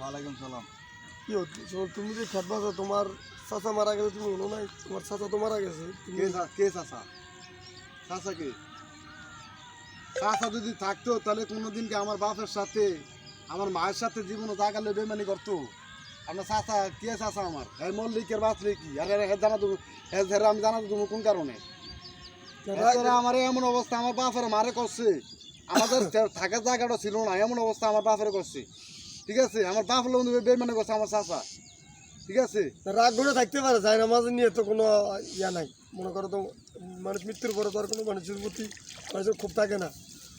ওয়ালাইকুম সালাম। কি হচ্ছে তুমি যে খেতবাসা তোমার চাচা মারা গেছে তুমি হলো নাই তোমার চাচা তো মারা গেছে তুমি কে চাচা? চাচা কে? চাচা যদি থাকতো তাহলে কোনোদিন কি আমার বাপের সাথে আমার মায়ের সাথে জীবনে জাগালে বেমানি করতো? আপনার চাচা কে চাচা আমার? হ্যাঁ মল্লিকের বাঁচলে কি? আরে জানা তুমি, আমি জানা তুমি কোন কারণে? আমার এমন অবস্থা আমার বাপের মারে করছে, আমাদের থাকার জায়গাটা ছিল না, এমন অবস্থা আমার বাপের করছে। ঠিক আছে, আমার বাপ লোক বেমানি করছে আমার চাচা। ঠিক আছে, রাগ করে থাকতে পারে যায় না মাঝে নিয়ে তো কোনো ইয়া নাই মনে করো তো মানুষ মৃত্যুর পরে তো আর কোনো মানুষের প্রতি মানুষের খুব থাকে না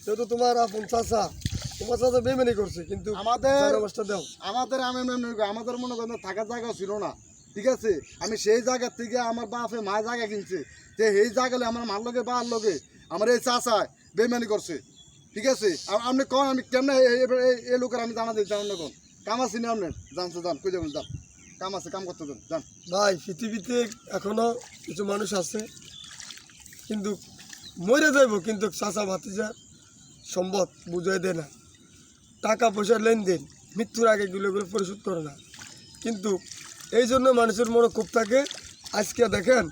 যেহেতু তোমার আপন চাচা তোমার চাচা বেমানি করছে কিন্তু আমাদের মনে করেন থাকার জায়গাও ছিল না। ঠিক আছে, আমি সেই জায়গার থেকে আমার বাপে মা জায়গা কিনছে, যে এই জায়গালে আমার মার লগে বা লগে আমার এই চাচা বেমানি করছে। ঠিক আছে, আর আপনি কন আমি কেমন এই লোকের আমি জানা দিই জানেন কোন কাম আছে না আপনার? জানছে যান, কই যাবেন যান, কাম আছে, কাম করতে দেন যান। ভাই পৃথিবীতে এখনো কিছু মানুষ আছে কিন্তু মরে যাইব কিন্তু চাচা ভাতিজা সম্পদ বুঝাই দেয় না, টাকা পয়সার লেনদেন মৃত্যুর আগে গুলো পরিশোধ করে না। কিন্তু এই জন্য মানুষের মনে খুব থাকে। আজকে দেখেন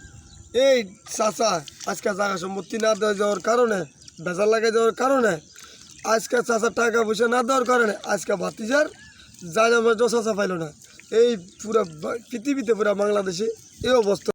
এই চাচা আজকে জায়গা সম্পত্তি না দেওয়া যাওয়ার কারণে বেজার লাগে যাওয়ার কারণে আজকে চাচা টাকা পয়সা না দেওয়ার কারণে আজকে ভাতিজার যায় আমার চাচা পাইল না। এই পুরা পৃথিবীতে পুরা বাংলাদেশে এই অবস্থা।